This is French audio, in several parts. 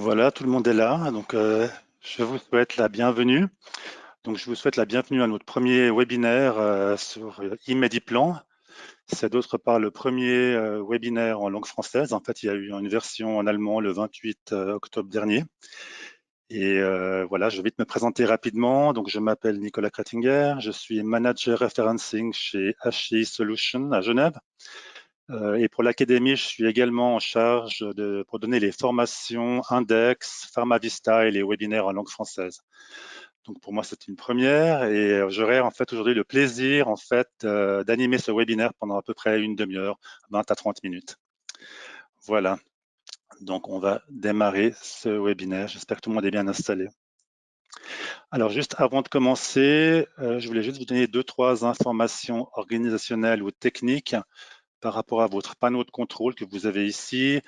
Voilà, tout le monde est là. Donc, je vous souhaite la bienvenue. Donc, je vous souhaite la bienvenue à notre premier webinaire sur eMediplan. C'est d'autre part le premier webinaire en langue française. En fait, il y a eu une version en allemand le 28 octobre dernier. Et voilà, je vais vite me présenter rapidement. Donc, je m'appelle Nicolas Krattinger. Je suis manager referencing chez HCI Solutions à Genève. Et pour l'académie, je suis également en charge pour donner les formations Index, PharmaVista et les webinaires en langue française. Donc pour moi, c'est une première et j'aurai en fait aujourd'hui le plaisir en fait d'animer ce webinaire pendant à peu près une demi-heure, 20 à 30 minutes. Voilà. Donc on va démarrer ce webinaire. J'espère que tout le monde est bien installé. Alors juste avant de commencer, je voulais juste vous donner 2-3 informations organisationnelles ou techniques par rapport à votre panneau de contrôle que vous avez ici.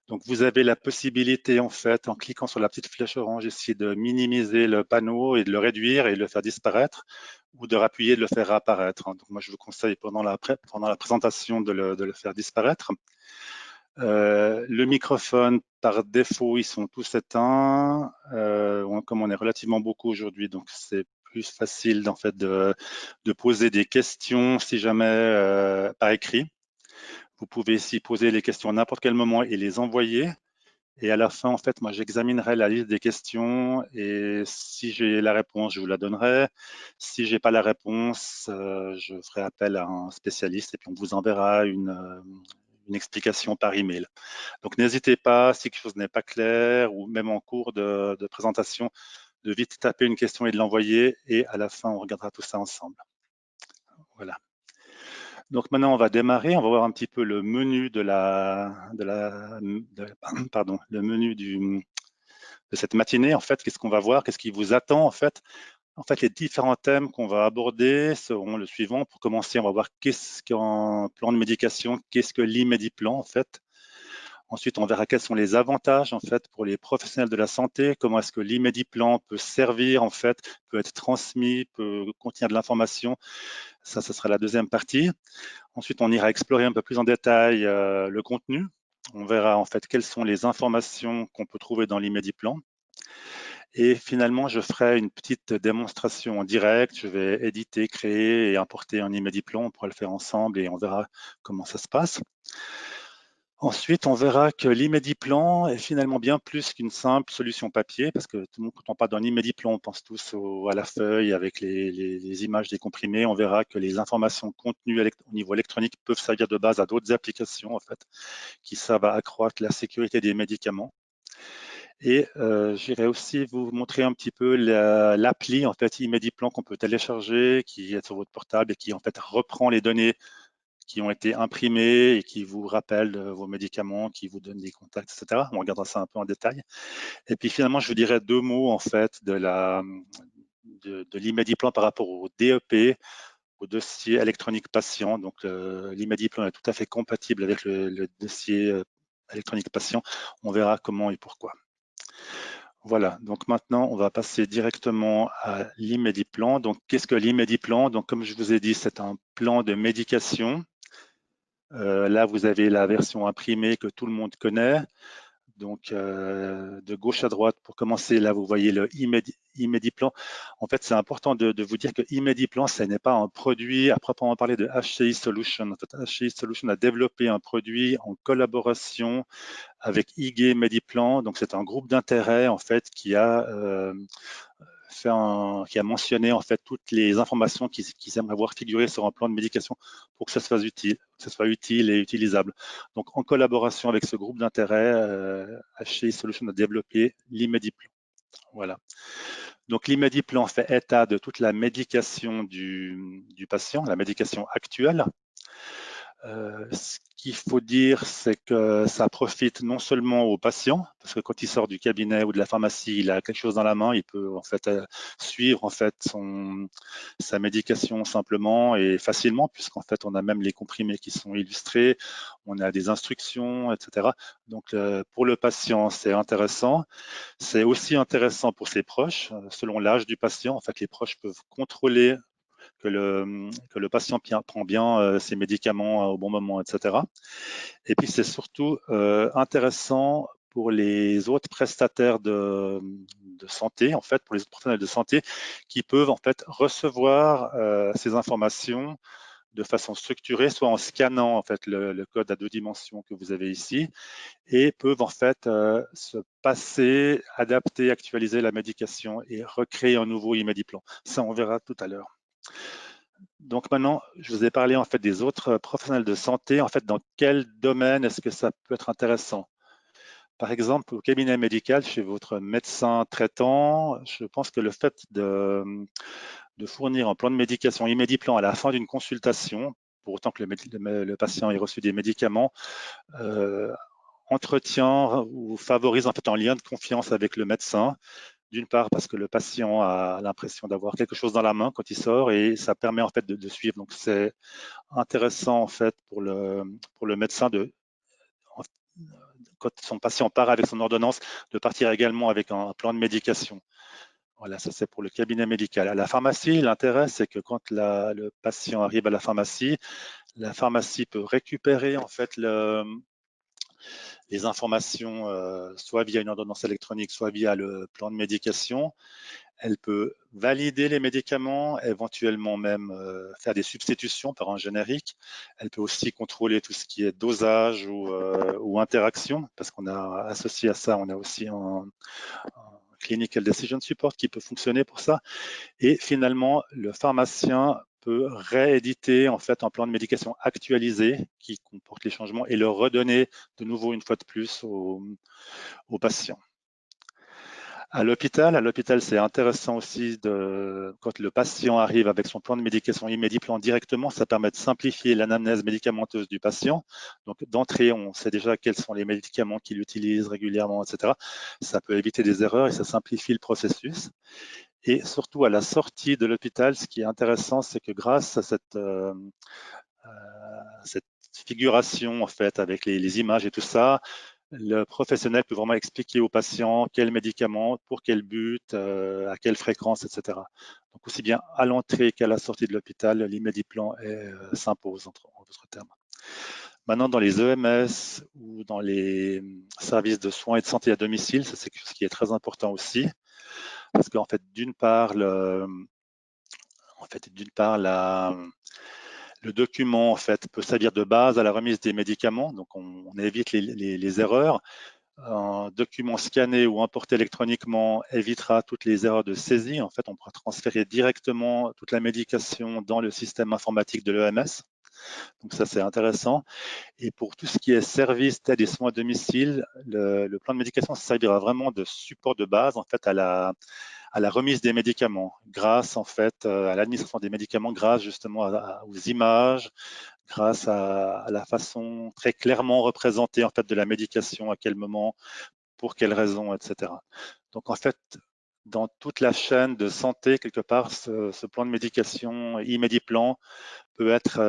Donc, vous avez la possibilité, en fait, en cliquant sur la petite flèche orange ici, de minimiser le panneau et de le réduire et de le faire disparaître, ou de rappuyer et de le faire apparaître. Donc, moi, je vous conseille pendant la présentation de le faire disparaître. Le microphone, par défaut, ils sont tous éteints. Comme on est relativement beaucoup aujourd'hui, donc c'est plus facile, en fait, de poser des questions, si jamais, par écrit. Vous pouvez ici poser les questions à n'importe quel moment et les envoyer. Et à la fin, en fait, moi, j'examinerai la liste des questions et si j'ai la réponse, je vous la donnerai. Si j'ai pas la réponse, je ferai appel à un spécialiste et puis on vous enverra une explication par email. Donc, n'hésitez pas, si quelque chose n'est pas clair ou même en cours de présentation, de vite taper une question et de l'envoyer et à la fin, on regardera tout ça ensemble. Voilà. Donc maintenant, on va démarrer. On va voir un petit peu le menu pardon, le menu de cette matinée. En fait, qu'est-ce qu'on va voir? Qu'est-ce qui vous attend en fait? En fait, les différents thèmes qu'on va aborder seront le suivant. Pour commencer, on va voir qu'est-ce qu'un plan de médication, qu'est-ce que l'e-Mediplan en fait. Ensuite, on verra quels sont les avantages en fait pour les professionnels de la santé, comment est-ce que l'e-Mediplan peut servir en fait, peut être transmis, peut contenir de l'information. Ça, ce sera la deuxième partie. Ensuite, on ira explorer un peu plus en détail le contenu. On verra en fait quelles sont les informations qu'on peut trouver dans l'e-Mediplan. Et finalement, je ferai une petite démonstration en direct. Je vais éditer, créer et importer un e-Mediplan. On pourra le faire ensemble et on verra comment ça se passe. Ensuite, on verra que l'e-Mediplan est finalement bien plus qu'une simple solution papier, parce que tout le monde, quand on parle d'un e-Mediplan, on pense tous à la feuille avec les images décomprimées. On verra que les informations contenues au niveau électronique peuvent servir de base à d'autres applications, en fait, qui servent à accroître la sécurité des médicaments. Et j'irai aussi vous montrer un petit peu l'appli, en fait, e-Mediplan qu'on peut télécharger, qui est sur votre portable et qui, en fait, reprend les données qui ont été imprimés et qui vous rappellent vos médicaments, qui vous donnent des contacts, etc. On regardera ça un peu en détail. Et puis finalement, je vous dirai 2 mots en fait de l'e-Mediplan par rapport au DEP, au dossier électronique patient. Donc l'e-Mediplan est tout à fait compatible avec le dossier électronique patient. On verra comment et pourquoi. Voilà, donc maintenant on va passer directement à l'e-Mediplan. Donc qu'est-ce que l'e-Mediplan? Donc comme je vous ai dit, c'est un plan de médication. Là, vous avez la version imprimée que tout le monde connaît. Donc, de gauche à droite, pour commencer, là, vous voyez le e-Mediplan. En fait, c'est important de vous dire que e-Mediplan, ce n'est pas un produit à proprement parler de HCI Solutions. En fait, HCI Solutions a développé un produit en collaboration avec IG Mediplan. Donc, c'est un groupe d'intérêt, en fait, qui a qui a mentionné en fait toutes les informations qu'ils aimeraient voir figurer sur un plan de médication pour que ça soit utile et utilisable. Donc, en collaboration avec ce groupe d'intérêt, HCI Solutions a développé l'e-Mediplan. Voilà. Donc, l'e-Mediplan fait état de toute la médication du patient, la médication actuelle. Ce qu'il faut dire, c'est que ça profite non seulement au patient, parce que quand il sort du cabinet ou de la pharmacie, il a quelque chose dans la main, il peut en fait suivre en fait sa médication simplement et facilement, puisqu'en fait on a même les comprimés qui sont illustrés, on a des instructions, etc. Donc pour le patient, c'est intéressant. C'est aussi intéressant pour ses proches, selon l'âge du patient. En fait, les proches peuvent contrôler que le patient prend bien ses médicaments au bon moment, etc. Et puis, c'est surtout intéressant pour les autres prestataires de santé, en fait, pour les autres professionnels de santé, qui peuvent en fait recevoir ces informations de façon structurée, soit en scannant en fait le code à 2 dimensions que vous avez ici, et peuvent en fait se passer, adapter, actualiser la médication et recréer un nouveau e-Mediplan. Ça, on verra tout à l'heure. Donc maintenant, je vous ai parlé en fait des autres professionnels de santé. En fait, dans quel domaine est-ce que ça peut être intéressant? Par exemple, au cabinet médical, chez votre médecin traitant, je pense que le fait de fournir un plan de médication e-Mediplan à la fin d'une consultation, pour autant que le patient ait reçu des médicaments, entretient ou favorise en fait un lien de confiance avec le médecin. D'une part parce que le patient a l'impression d'avoir quelque chose dans la main quand il sort et ça permet en fait de suivre. Donc c'est intéressant en fait pour le médecin quand son patient part avec son ordonnance, de partir également avec un plan de médication. Voilà, ça c'est pour le cabinet médical. À la pharmacie, l'intérêt c'est que quand le patient arrive à la pharmacie peut récupérer en fait les informations soit via une ordonnance électronique, soit via le plan de médication. Elle peut valider les médicaments, éventuellement même faire des substitutions par un générique. Elle peut aussi contrôler tout ce qui est dosage ou interaction, parce qu'on a associé à ça, on a aussi un clinical decision support qui peut fonctionner pour ça. Et finalement, le pharmacien peut rééditer en fait un plan de médication actualisé qui comporte les changements et le redonner de nouveau une fois de plus au patient. À l'hôpital, c'est intéressant aussi quand le patient arrive avec son plan de médication e-Mediplan directement, ça permet de simplifier l'anamnèse médicamenteuse du patient. Donc d'entrée, on sait déjà quels sont les médicaments qu'il utilise régulièrement, etc. Ça peut éviter des erreurs et ça simplifie le processus. Et surtout à la sortie de l'hôpital, ce qui est intéressant, c'est que grâce à cette figuration en fait avec les images et tout ça, le professionnel peut vraiment expliquer au patient quel médicament, pour quel but, à quelle fréquence, etc. Donc aussi bien à l'entrée qu'à la sortie de l'hôpital, l'e-Mediplan s'impose en d'autres termes. Maintenant, dans les EMS ou dans les services de soins et de santé à domicile, ça c'est quelque chose qui est très important aussi, parce qu'en fait, d'une part, le document en fait peut servir de base à la remise des médicaments, donc on évite les erreurs. Un document scanné ou importé électroniquement évitera toutes les erreurs de saisie. En fait, on pourra transférer directement toute la médication dans le système informatique de l'EMS. Donc ça, c'est intéressant. Et pour tout ce qui est service d'aide et soins à domicile, le plan de médication servira vraiment de support de base en fait à la remise des médicaments, grâce en fait à l'administration des médicaments, grâce justement aux images, grâce à la façon très clairement représentée en fait de la médication, à quel moment, pour quelles raisons, etc. Donc en fait, dans toute la chaîne de santé, quelque part, ce plan de médication e-Mediplan peut être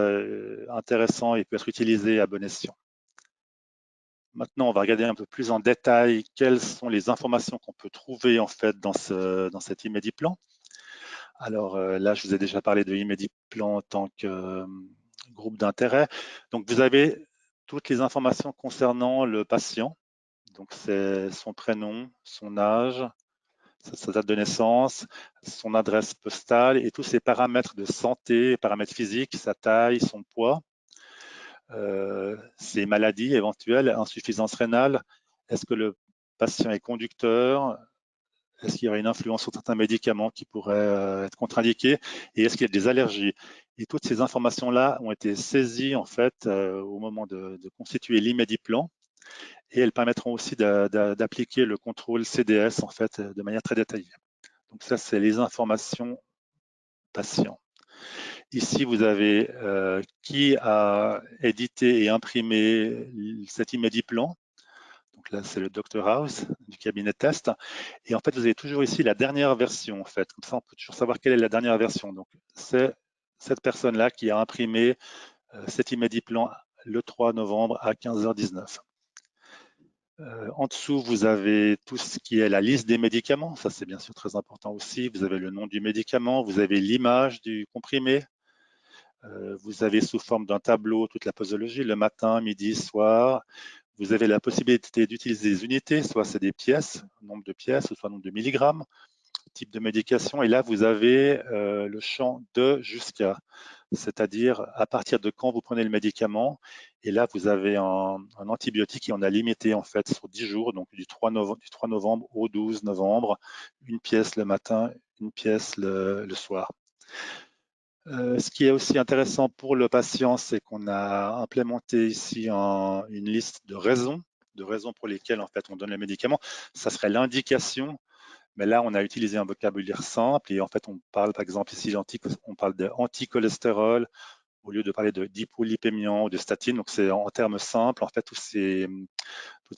intéressant et peut être utilisé à bon escient. Maintenant, on va regarder un peu plus en détail quelles sont les informations qu'on peut trouver en fait dans cet e-Mediplan. Alors là, je vous ai déjà parlé de e-Mediplan en tant que groupe d'intérêt. Donc, vous avez toutes les informations concernant le patient. Donc, c'est son prénom, son âge, sa date de naissance, son adresse postale et tous ses paramètres de santé, paramètres physiques, sa taille, son poids, ses maladies éventuelles, insuffisance rénale. Est-ce que le patient est conducteur? Est-ce qu'il y aurait une influence sur certains médicaments qui pourraient être contre-indiqués? Et est-ce qu'il y a des allergies? Et toutes ces informations-là ont été saisies en fait au moment de constituer l'e-Mediplan et elles permettront aussi d'appliquer le contrôle CDS en fait de manière très détaillée. Donc ça, c'est les informations patients. Ici, vous avez qui a édité et imprimé cet e-Mediplan. Donc là, c'est le Dr House du cabinet test. Et en fait, vous avez toujours ici la dernière version. En fait, comme ça, on peut toujours savoir quelle est la dernière version. Donc, c'est cette personne-là qui a imprimé cet e-Mediplan le 3 novembre à 15h19. En dessous, vous avez tout ce qui est la liste des médicaments. Ça, c'est bien sûr très important aussi. Vous avez le nom du médicament, vous avez l'image du comprimé. Vous avez sous forme d'un tableau toute la posologie, le matin, midi, soir. vous avez la possibilité d'utiliser des unités, soit c'est des pièces, nombre de pièces, soit nombre de milligrammes, type de médication. Et là, vous avez le champ de jusqu'à, c'est-à-dire à partir de quand vous prenez le médicament. Et là, vous avez un antibiotique et on a limité en fait sur 10 jours, donc du 3 novembre au 12 novembre, une pièce le matin, une pièce le soir. Ce qui est aussi intéressant pour le patient, c'est qu'on a implémenté ici une liste de raisons pour lesquelles en fait on donne le médicament. Ça serait l'indication, mais là on a utilisé un vocabulaire simple et en fait on parle par exemple ici on parle d'anticholestérol au lieu de parler d'hypolipémiant ou de statine. Donc c'est en termes simples, en fait toutes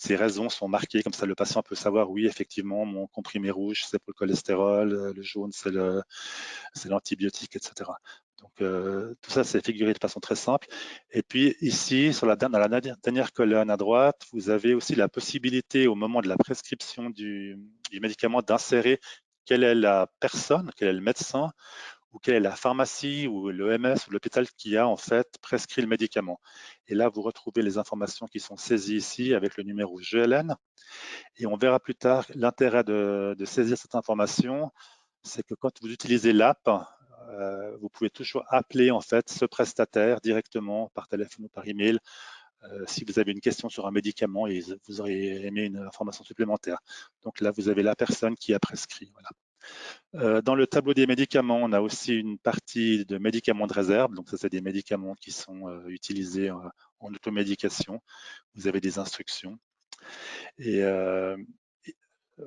ces raisons sont marquées, comme ça le patient peut savoir, oui, effectivement, mon comprimé rouge, c'est pour le cholestérol, le jaune, c'est l'antibiotique, etc. Donc tout ça, c'est figuré de façon très simple. Et puis ici, dans la dernière colonne à droite, vous avez aussi la possibilité, au moment de la prescription du médicament, d'insérer quelle est la personne, quel est le médecin, ou quelle est la pharmacie ou l'EMS ou l'hôpital qui a en fait prescrit le médicament. Et là, vous retrouvez les informations qui sont saisies ici avec le numéro GLN. Et on verra plus tard l'intérêt de saisir cette information, c'est que quand vous utilisez l'app, vous pouvez toujours appeler en fait ce prestataire directement par téléphone ou par email si vous avez une question sur un médicament et vous auriez aimé une information supplémentaire. Donc là, vous avez la personne qui a prescrit. Voilà. Dans le tableau des médicaments, on a aussi une partie de médicaments de réserve. Donc, ça, c'est des médicaments qui sont utilisés en automédication. Vous avez des instructions. Et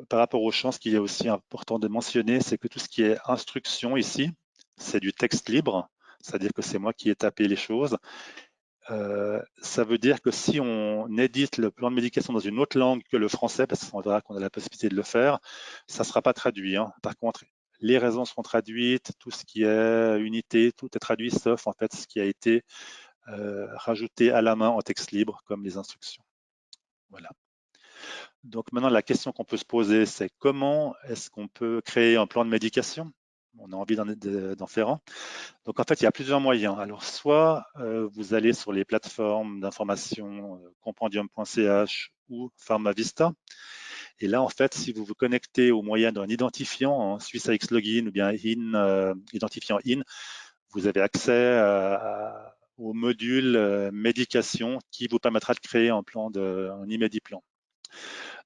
par rapport au champ, ce qui est aussi important de mentionner, c'est que tout ce qui est instruction ici, c'est du texte libre. C'est-à-dire que c'est moi qui ai tapé les choses. Ça veut dire que si on édite le plan de médication dans une autre langue que le français, parce qu'on verra qu'on a la possibilité de le faire, ça ne sera pas traduit. Hein. Par contre, les raisons seront traduites, tout ce qui est unité, tout est traduit, sauf en fait ce qui a été rajouté à la main en texte libre, comme les instructions. Voilà. Donc maintenant, la question qu'on peut se poser, c'est comment est-ce qu'on peut créer un plan de médication? On a envie d'en faire un. Donc en fait, il y a plusieurs moyens. Alors soit vous allez sur les plateformes d'information compendium.ch ou PharmaVista. Et là, en fait, si vous vous connectez au moyen d'un identifiant, hein, SwissAX Login ou bien identifiant IN, vous avez accès au module médication qui vous permettra de créer un e-Mediplan.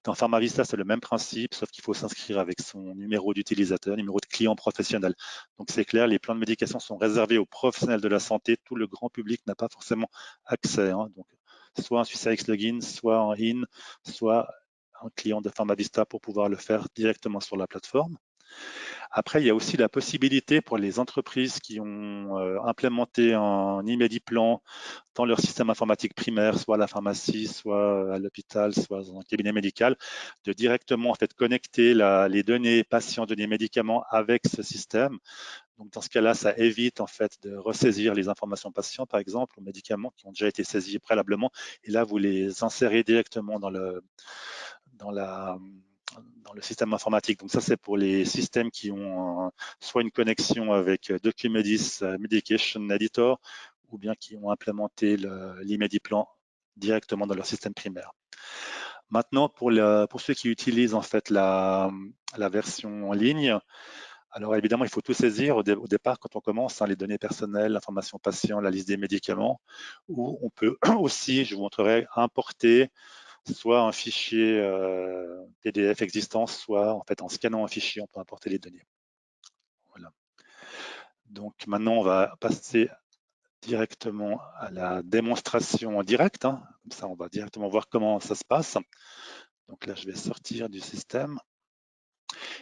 Dans PharmaVista, c'est le même principe, sauf qu'il faut s'inscrire avec son numéro d'utilisateur, numéro de client professionnel. Donc c'est clair, les plans de médication sont réservés aux professionnels de la santé. Tout le grand public n'a pas forcément accès. Hein. Donc soit un SwissAX Login, soit en IN, soit un client de PharmaVista pour pouvoir le faire directement sur la plateforme. Après, il y a aussi la possibilité pour les entreprises qui ont implémenté un e-Mediplan dans leur système informatique primaire, soit à la pharmacie, soit à l'hôpital, soit dans un cabinet médical, de directement en fait connecter les données patients, données médicaments avec ce système. Donc dans ce cas-là, ça évite en fait de ressaisir les informations patients, par exemple, aux médicaments qui ont déjà été saisis préalablement. Et là, vous les insérez directement dans le système informatique. Donc ça, c'est pour les systèmes qui ont soit une connexion avec Documedis Medication Editor ou bien qui ont implémenté l'e-Mediplan directement dans leur système primaire. Maintenant, pour ceux qui utilisent en fait la version en ligne, alors évidemment, il faut tout saisir au départ quand on commence, hein, les données personnelles, l'information patient, la liste des médicaments, ou on peut aussi, je vous montrerai, importer soit un fichier PDF existant, soit en fait en scannant un fichier, on peut importer les données. Voilà. Donc maintenant, on va passer directement à la démonstration en direct. Hein. Comme ça, on va directement voir comment ça se passe. Donc là, je vais sortir du système.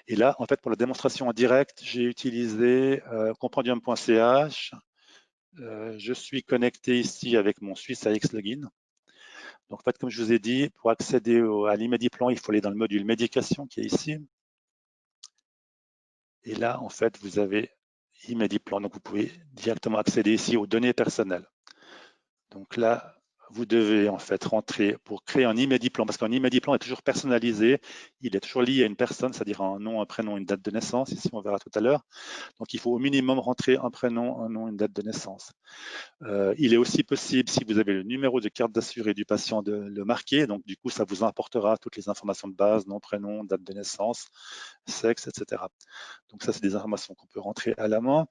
Et là, en fait, pour la démonstration en direct, j'ai utilisé compendium.ch. Je suis connecté ici avec mon SwissAX Login. Donc, en fait, comme je vous ai dit, pour accéder à l'e-Mediplan, il faut aller dans le module médication qui est ici. Et là, en fait, vous avez e-Mediplan. Donc, vous pouvez directement accéder ici aux données personnelles. Donc là, vous devez en fait rentrer pour créer un e-Mediplan, parce qu'un e-Mediplan est toujours personnalisé, il est toujours lié à une personne, c'est-à-dire un nom, un prénom, une date de naissance, ici on verra tout à l'heure. Donc il faut au minimum rentrer un prénom, un nom, une date de naissance. Il est aussi possible, si vous avez le numéro de carte d'assuré du patient, de le marquer. Donc du coup, ça vous importera toutes les informations de base, nom, prénom, date de naissance, sexe, etc. Donc ça, c'est des informations qu'on peut rentrer à la main.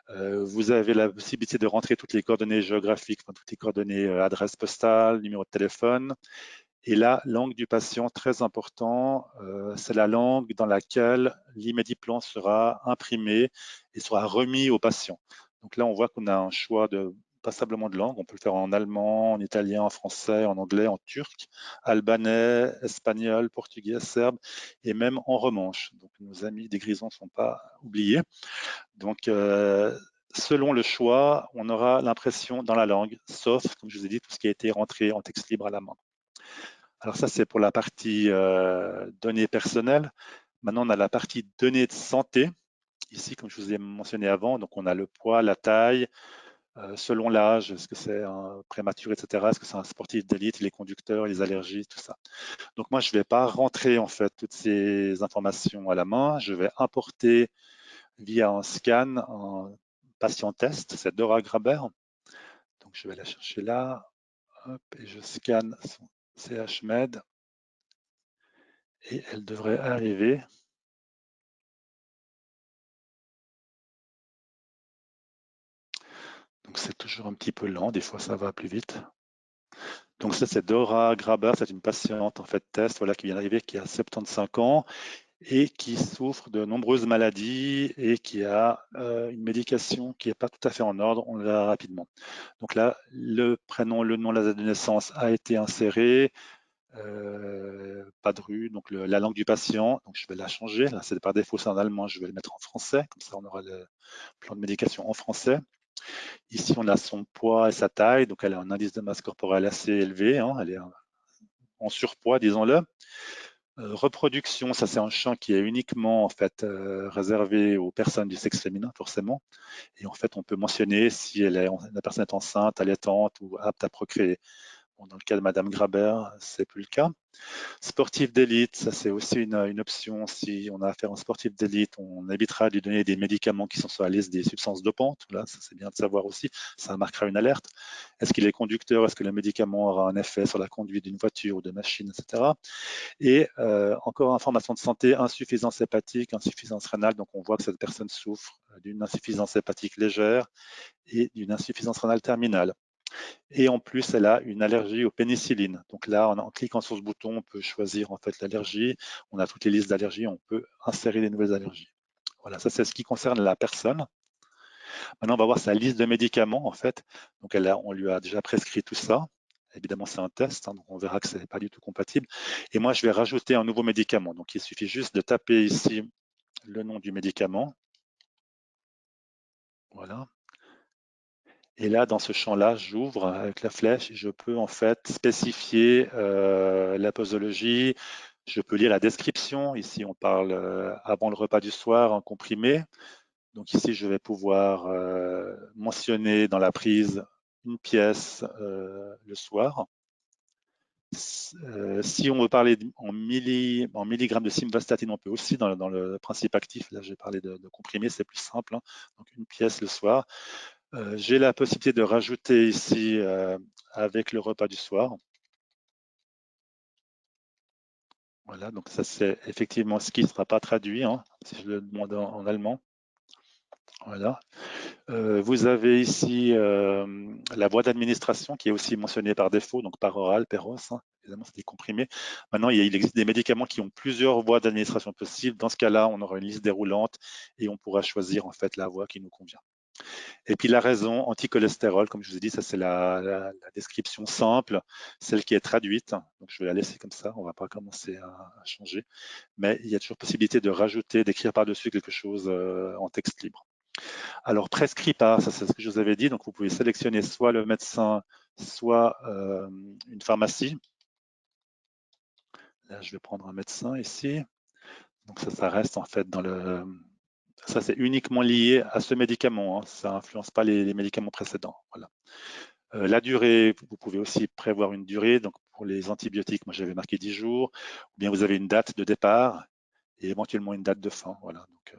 Vous avez la possibilité de rentrer toutes les coordonnées géographiques, enfin, toutes les coordonnées adresse postale, numéro de téléphone. Et la langue du patient, très important, c'est la langue dans laquelle l'e-Mediplan sera imprimé et sera remis au patient. Donc là, on voit qu'on a un choix de passablement de langues. On peut le faire en allemand, en italien, en français, en anglais, en turc, albanais, espagnol, portugais, serbe et même en romanche. Donc nos amis des Grisons ne sont pas oubliés. Donc selon le choix, on aura l'impression dans la langue, sauf, comme je vous ai dit, tout ce qui a été rentré en texte libre à la main. Alors ça, c'est pour la partie données personnelles. Maintenant, on a la partie données de santé. Ici, comme je vous ai mentionné avant, donc on a le poids, la taille, selon l'âge, est-ce que c'est un prématuré, etc. Est-ce que c'est un sportif d'élite, les conducteurs, les allergies, tout ça. Donc moi, je ne vais pas rentrer en fait toutes ces informations à la main. Je vais importer via un scan un patient test, c'est Dora Graber. Donc je vais la chercher là, hop, et je scanne son CHMED. Et elle devrait arriver. Donc c'est toujours un petit peu lent, des fois ça va plus vite. Donc ça c'est Dora Graber, c'est une patiente en fait test, voilà, qui vient d'arriver, qui a 75 ans et qui souffre de nombreuses maladies et qui a une médication qui n'est pas tout à fait en ordre, on le verra rapidement. Donc là, le prénom, le nom, la date de naissance a été inséré, pas de rue, donc la langue du patient, donc je vais la changer, là c'est par défaut c'est en allemand, je vais le mettre en français, comme ça on aura le plan de médication en français. Ici, on a son poids et sa taille, donc elle a un indice de masse corporelle assez élevé, hein, elle est en surpoids, disons-le. Reproduction, ça c'est un champ qui est uniquement en fait réservé aux personnes du sexe féminin, forcément. Et en fait, on peut mentionner si la personne est enceinte, allaitante ou apte à procréer. Bon, dans le cas de Madame Graber, c'est plus le cas. Sportif d'élite, ça c'est aussi une option. Si on a affaire à un sportif d'élite, on évitera de lui donner des médicaments qui sont sur la liste des substances dopantes. Là, ça c'est bien de savoir aussi. Ça marquera une alerte. Est-ce qu'il est conducteur? Est-ce que le médicament aura un effet sur la conduite d'une voiture ou de machine, etc. Et encore information de santé, insuffisance hépatique, insuffisance rénale. Donc on voit que cette personne souffre d'une insuffisance hépatique légère et d'une insuffisance rénale terminale. Et en plus, elle a une allergie aux pénicillines. Donc là, en cliquant sur ce bouton, on peut choisir en fait l'allergie. On a toutes les listes d'allergies, on peut insérer des nouvelles allergies. Voilà, ça c'est ce qui concerne la personne. Maintenant, on va voir sa liste de médicaments en fait. Donc on lui a déjà prescrit tout ça. Évidemment, c'est un test, hein, donc on verra que ce n'est pas du tout compatible. Et moi, je vais rajouter un nouveau médicament. Donc il suffit juste de taper ici le nom du médicament. Voilà. Et là, dans ce champ-là, j'ouvre avec la flèche et je peux en fait spécifier la posologie. Je peux lire la description. Ici, on parle avant le repas du soir, en comprimé. Donc ici, je vais pouvoir mentionner dans la prise une pièce le soir. Si on veut parler en milligrammes de simvastatine, on peut aussi dans le principe actif. Là, j'ai parlé de comprimé, c'est plus simple, hein. Donc une pièce le soir. J'ai la possibilité de rajouter ici avec le repas du soir. Voilà, donc ça c'est effectivement ce qui ne sera pas traduit, hein, si je le demande en allemand. Voilà. Vous avez ici la voie d'administration qui est aussi mentionnée par défaut, donc par oral, PEROS, hein. Évidemment, c'est des comprimés. Maintenant, il existe des médicaments qui ont plusieurs voies d'administration possibles. Dans ce cas-là, on aura une liste déroulante et on pourra choisir en fait la voie qui nous convient. Et puis la raison, anticholestérol, comme je vous ai dit, ça c'est la description simple, celle qui est traduite. Donc je vais la laisser comme ça, on ne va pas commencer à changer. Mais il y a toujours possibilité de rajouter, d'écrire par-dessus quelque chose en texte libre. Alors prescrit par, ça c'est ce que je vous avais dit, donc vous pouvez sélectionner soit le médecin, soit une pharmacie. Là je vais prendre un médecin ici. Donc ça reste en fait dans le... Ça c'est uniquement lié à ce médicament, hein. Ça n'influence pas les médicaments précédents. Voilà. La durée, vous pouvez aussi prévoir une durée. Donc pour les antibiotiques, moi j'avais marqué 10 jours. Ou bien vous avez une date de départ et éventuellement une date de fin. Voilà. Donc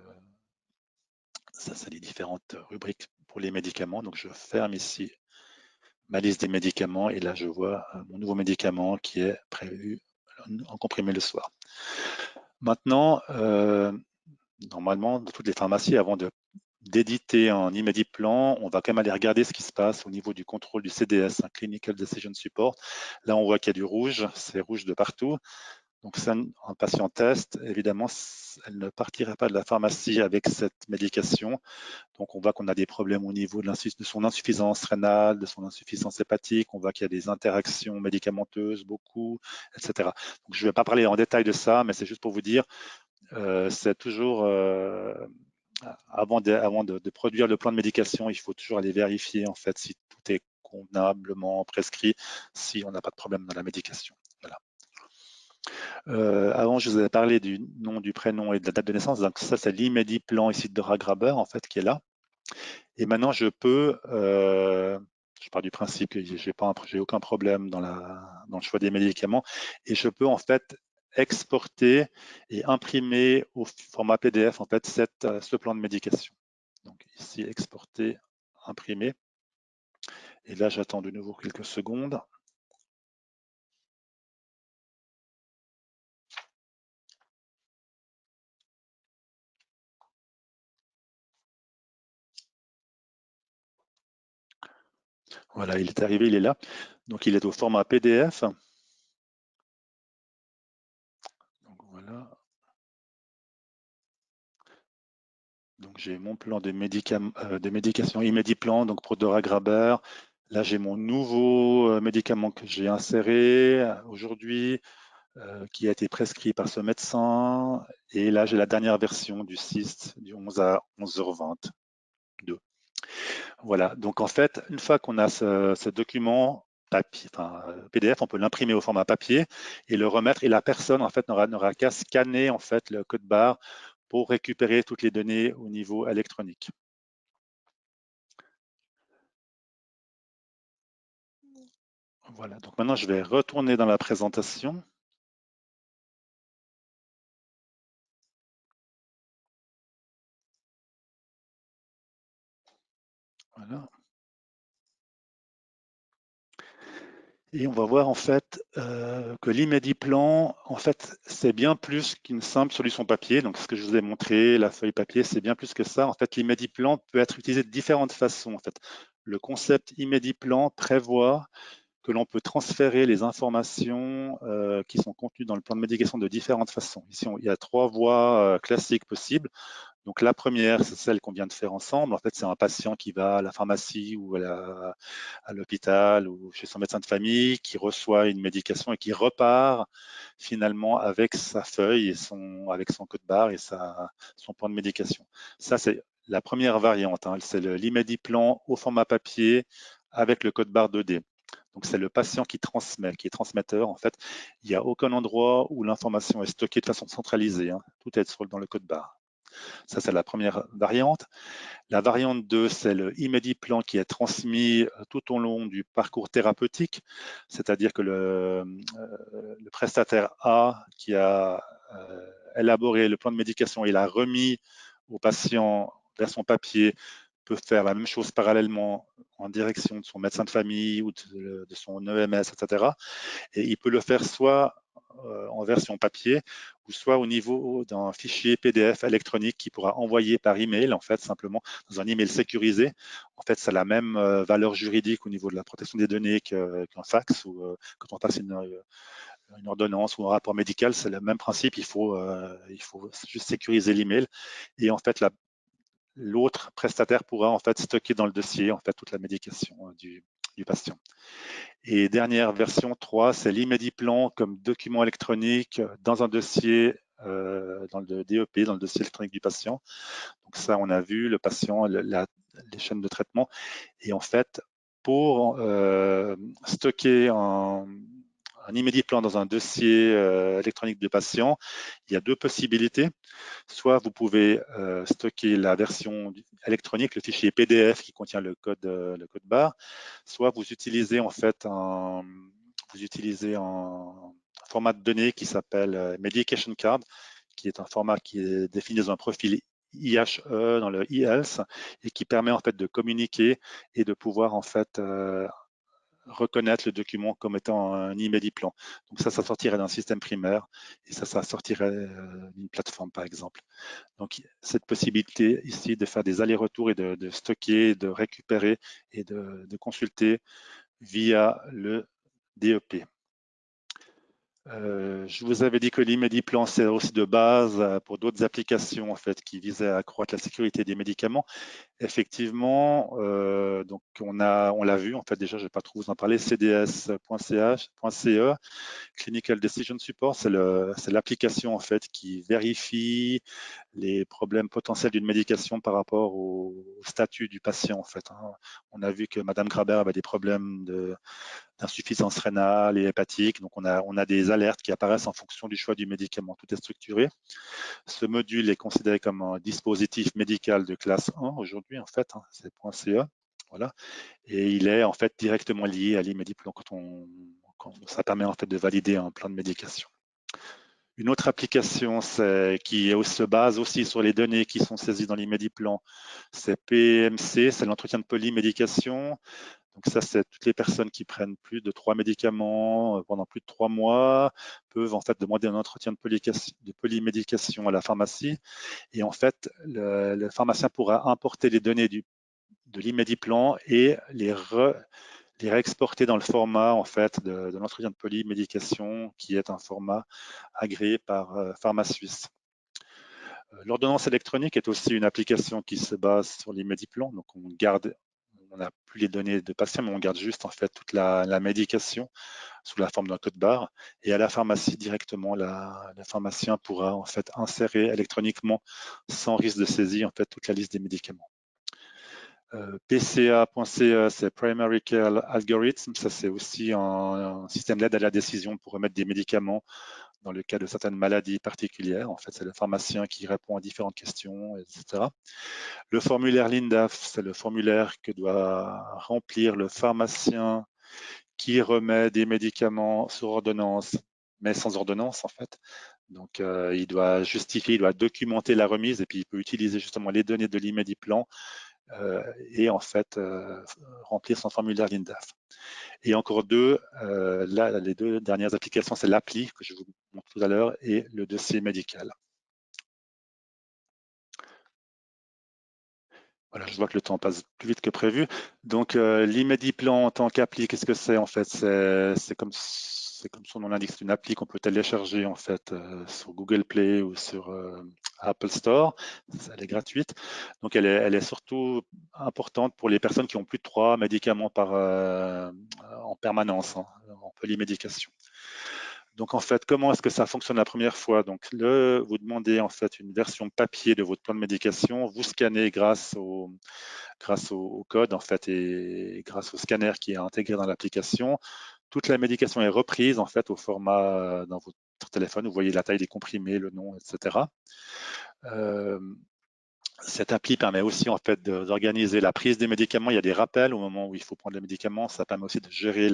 ça, c'est les différentes rubriques pour les médicaments. Donc je ferme ici ma liste des médicaments et là je vois mon nouveau médicament qui est prévu en comprimé le soir. Maintenant, normalement, dans toutes les pharmacies, avant d'éditer un Imediplan, on va quand même aller regarder ce qui se passe au niveau du contrôle du CDS, un Clinical Decision Support. Là, on voit qu'il y a du rouge, c'est rouge de partout. Donc, ça, un patient test, évidemment, elle ne partirait pas de la pharmacie avec cette médication. Donc, on voit qu'on a des problèmes au niveau de son insuffisance rénale, de son insuffisance hépatique. On voit qu'il y a des interactions médicamenteuses, beaucoup, etc. Donc, je ne vais pas parler en détail de ça, mais c'est juste pour vous dire, c'est toujours avant de produire le plan de médication, il faut toujours aller vérifier en fait si tout est convenablement prescrit, si on n'a pas de problème dans la médication. Voilà. Avant, je vous avais parlé du nom, du prénom et de la date de naissance. Donc ça, c'est l'Imediplan ici de Ragraber en fait qui est là. Et maintenant, je pars du principe que j'ai aucun problème dans le choix des médicaments et je peux en fait exporter et imprimer au format PDF en fait ce plan de médication. Donc ici, exporter, imprimer. Et là, j'attends de nouveau quelques secondes. Voilà, il est arrivé, il est là. Donc il est au format PDF. Donc voilà. Donc j'ai mon plan de médication Imediplan, donc pour Dora Graber. Là, j'ai mon nouveau médicament que j'ai inséré aujourd'hui, qui a été prescrit par ce médecin. Et là, j'ai la dernière version du 6, du 11 à 11h22. Voilà, donc en fait, une fois qu'on a ce document papier, PDF, on peut l'imprimer au format papier et le remettre. Et la personne, en fait, n'aura qu'à scanner en fait, le code barre pour récupérer toutes les données au niveau électronique. Voilà, donc maintenant, je vais retourner dans la présentation. Voilà. Et on va voir en fait que l'Imediplan, en fait, c'est bien plus qu'une simple solution papier. Donc, ce que je vous ai montré, la feuille papier, c'est bien plus que ça. En fait, l'Imediplan peut être utilisé de différentes façons. En fait, le concept Imediplan prévoit que l'on peut transférer les informations qui sont contenues dans le plan de médication de différentes façons. Ici, il y a 3 voies classiques possibles. Donc la première, c'est celle qu'on vient de faire ensemble. En fait, c'est un patient qui va à la pharmacie ou à l'hôpital ou chez son médecin de famille, qui reçoit une médication et qui repart finalement avec sa feuille et avec son code barre et son plan de médication. Ça, c'est la première variante. Hein. C'est l'Imediplan au format papier avec le code barre 2D. Donc c'est le patient qui transmet, qui est transmetteur. En fait, il n'y a aucun endroit où l'information est stockée de façon centralisée. Hein. Tout est dans le code barre. Ça, c'est la première variante. La variante 2, c'est le Imediplan qui est transmis tout au long du parcours thérapeutique, c'est-à-dire que le prestataire A qui a élaboré le plan de médication et l'a remis au patient vers son papier peut faire la même chose parallèlement en direction de son médecin de famille ou de son EMS, etc. Et il peut le faire soit en version papier ou soit au niveau d'un fichier PDF électronique qu'il pourra envoyer par email, en fait, simplement dans un email sécurisé. En fait, ça a la même valeur juridique au niveau de la protection des données qu'un fax ou quand on passe une ordonnance ou un rapport médical, c'est le même principe. Il faut juste sécuriser l'email. Et en fait, l'autre prestataire pourra en fait stocker dans le dossier en fait toute la médication du patient. Et dernière version 3, c'est l'Imediplan comme document électronique dans un dossier, dans le DEP, dans le dossier électronique du patient. Donc ça, on a vu le patient, les chaînes de traitement. Et en fait, pour stocker un un Imediplan dans un dossier électronique du patient, il y a deux possibilités. Soit vous pouvez stocker la version électronique, le fichier PDF qui contient le code barre, soit vous utilisez en fait un format de données qui s'appelle Medication Card, qui est un format qui est défini dans un profil IHE dans le eHealth et qui permet en fait de communiquer et de pouvoir en fait reconnaître le document comme étant un Imediplan. Donc ça sortirait d'un système primaire et ça sortirait d'une plateforme par exemple. Donc cette possibilité ici de faire des allers-retours et de stocker, de récupérer et de consulter via le DEP. Je vous avais dit que l'Imediplan sert aussi de base pour d'autres applications en fait qui visaient à accroître la sécurité des médicaments. Effectivement, donc on l'a vu en fait déjà, je ne vais pas trop vous en parler. CDS.ch.ce Clinical Decision Support, c'est l'application en fait qui vérifie les problèmes potentiels d'une médication par rapport au statut du patient en fait. On a vu que Madame Graber avait des problèmes d'insuffisance rénale et hépatique. Donc, on a des alertes qui apparaissent en fonction du choix du médicament. Tout est structuré. Ce module est considéré comme un dispositif médical de classe 1 aujourd'hui, en fait, c'est .ce. Voilà. Et il est en fait directement lié à l'Imediplan ça permet en fait de valider un plan de médication. Une autre application qui se base aussi sur les données qui sont saisies dans l'Imediplan, c'est PMC, c'est l'entretien de polymédication. Donc ça, c'est toutes les personnes qui prennent plus de 3 médicaments pendant plus de 3 mois peuvent en fait demander un entretien de polymédication à la pharmacie. Et en fait, le pharmacien pourra importer les données de l'Imediplan et les réexporter dans le format en fait de l'entretien de polymédication qui est un format agréé par PharmaSuisse. L'ordonnance électronique est aussi une application qui se base sur l'Imediplan. Donc on n'a plus les données de patients, mais on garde juste en fait toute la médication sous la forme d'un code barre. Et à la pharmacie directement, le pharmacien pourra en fait insérer électroniquement, sans risque de saisie, en fait toute la liste des médicaments. PCA.ce, c'est Primary Care Algorithm. Ça, c'est aussi un système d'aide à la décision pour remettre des médicaments dans le cas de certaines maladies particulières. En fait, c'est le pharmacien qui répond à différentes questions, etc. Le formulaire LINDAF, c'est le formulaire que doit remplir le pharmacien qui remet des médicaments sur ordonnance, mais sans ordonnance en fait. Donc, il doit justifier, il doit documenter la remise et puis il peut utiliser justement les données de l'Imediplan et en fait remplir son formulaire LINDAF. Et encore les deux dernières applications, c'est l'appli que je vous montre tout à l'heure et le dossier médical. Voilà, je vois que le temps passe plus vite que prévu. Donc, l'Imediplan en tant qu'appli, qu'est-ce que c'est en fait? C'est comme son nom l'indique, c'est une appli qu'on peut télécharger en fait sur Google Play ou sur Apple Store. Elle est gratuite. Donc, elle est surtout importante pour les personnes qui ont plus de 3 médicaments en permanence, en polymédication. Donc en fait, comment est-ce que ça fonctionne la première fois? Donc vous demandez en fait une version papier de votre plan de médication, vous scannez grâce au code en fait et grâce au scanner qui est intégré dans l'application. Toute la médication est reprise en fait au format dans votre téléphone. Vous voyez la taille des comprimés, le nom, etc. Cette appli permet aussi en fait d'organiser la prise des médicaments. Il y a des rappels au moment où il faut prendre les médicaments. Ça permet aussi de gérer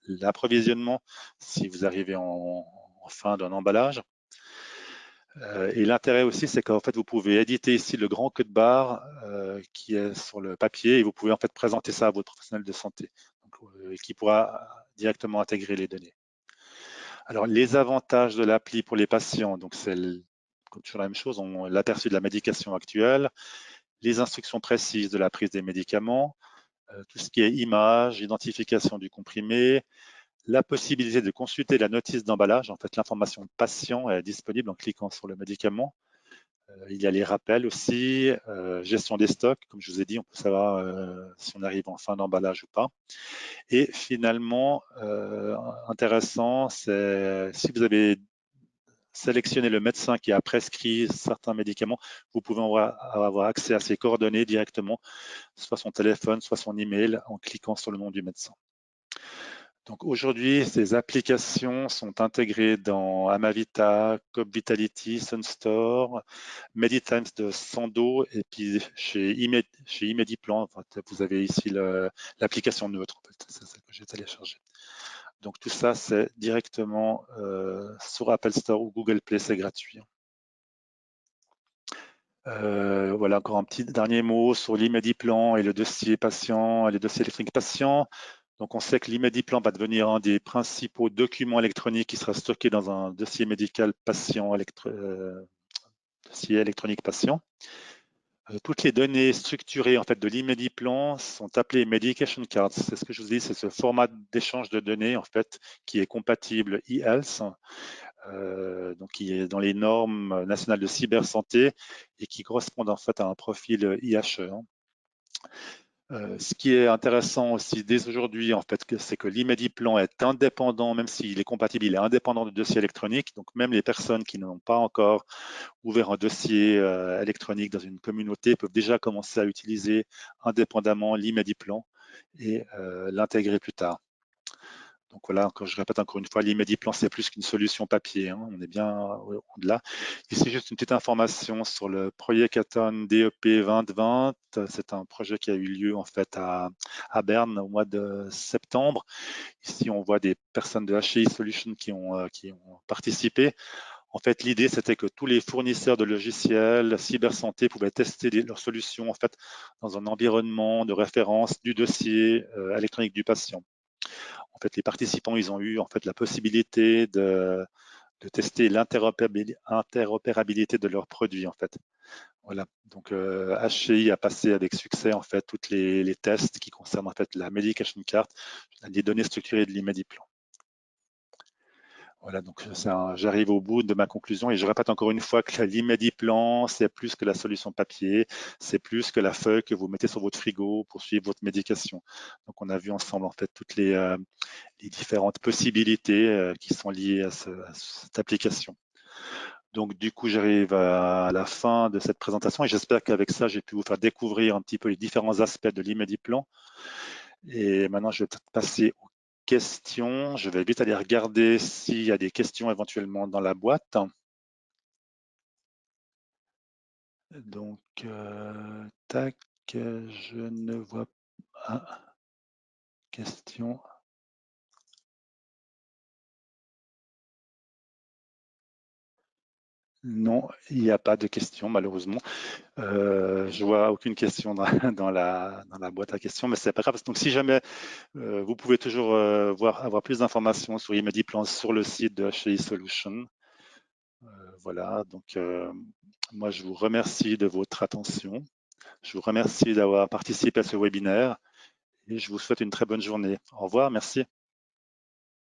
l'approvisionnement si vous arrivez en fin d'un emballage. Et l'intérêt aussi, c'est qu'en fait, vous pouvez éditer ici le grand code barre qui est sur le papier et vous pouvez en fait présenter ça à votre professionnel de santé qui pourra directement intégrer les données. Alors, les avantages de l'appli pour les patients, donc c'est toujours la même chose, on l'aperçu de la médication actuelle, les instructions précises de la prise des médicaments, tout ce qui est image, identification du comprimé, la possibilité de consulter la notice d'emballage. En fait, l'information patient est disponible en cliquant sur le médicament. Il y a les rappels aussi, gestion des stocks. Comme je vous ai dit, on peut savoir si on arrive en fin d'emballage ou pas. Et finalement, intéressant, c'est si vous avez sélectionner le médecin qui a prescrit certains médicaments, vous pouvez avoir accès à ses coordonnées directement, soit son téléphone, soit son email, en cliquant sur le nom du médecin. Donc aujourd'hui, ces applications sont intégrées dans Amavita, Coop Vitality, Sunstore, Meditimes de Sando et puis chez Imediplan, en fait, vous avez ici l'application neutre, en fait, c'est celle que j'ai téléchargée. Donc tout ça, c'est directement sur Apple Store ou Google Play, c'est gratuit. Voilà, encore un petit dernier mot sur l'Imediplan et le dossier patient, et les dossiers électroniques patients. Donc on sait que l'Imediplan va devenir un des principaux documents électroniques qui sera stocké dans un dossier médical patient, dossier électronique patient. Toutes les données structurées en fait de l'Imediplan sont appelées medication cards. C'est ce que je vous dis, c'est ce format d'échange de données en fait qui est compatible e-health, donc qui est dans les normes nationales de cybersanté et qui correspondent en fait à un profil IHE. Ce qui est intéressant aussi dès aujourd'hui, en fait, c'est que l'Imediplan est indépendant, même s'il est compatible, il est indépendant du dossier électronique. Donc, même les personnes qui n'ont pas encore ouvert un dossier électronique dans une communauté peuvent déjà commencer à utiliser indépendamment l'Imediplan et l'intégrer plus tard. Donc voilà, quand je répète encore une fois, l'Imediplan, c'est plus qu'une solution papier, hein, on est bien au-delà. Ici, juste une petite information sur le Projectathon DEP 2020. C'est un projet qui a eu lieu en fait à Berne au mois de septembre. Ici, on voit des personnes de HCI Solutions qui ont participé. En fait, l'idée, c'était que tous les fournisseurs de logiciels cybersanté pouvaient tester leurs solutions en fait, dans un environnement de référence du dossier électronique du patient. En fait, les participants, ils ont eu en fait la possibilité de tester l'interopérabilité de leurs produits en fait. Voilà. Donc HCI a passé avec succès en fait toutes les tests qui concernent en fait la medication card, les données structurées de l'Imediplan. Voilà, donc j'arrive au bout de ma conclusion et je répète encore une fois que l'Imediplan, c'est plus que la solution papier, c'est plus que la feuille que vous mettez sur votre frigo pour suivre votre médication. Donc on a vu ensemble en fait toutes les différentes possibilités qui sont liées à cette application. Donc du coup, j'arrive à la fin de cette présentation et j'espère qu'avec ça, j'ai pu vous faire découvrir un petit peu les différents aspects de l'Imediplan. Et maintenant, je vais peut-être passer aux questions. Je vais vite aller regarder s'il y a des questions éventuellement dans la boîte. Donc, tac, je ne vois pas. Question. Non, il n'y a pas de questions malheureusement. Je vois aucune question dans la boîte à questions, mais c'est pas grave. Donc, si jamais vous pouvez toujours avoir plus d'informations sur Imediplan sur le site de HCI Solutions. Voilà. Donc, moi, je vous remercie de votre attention. Je vous remercie d'avoir participé à ce webinaire et je vous souhaite une très bonne journée. Au revoir. Merci.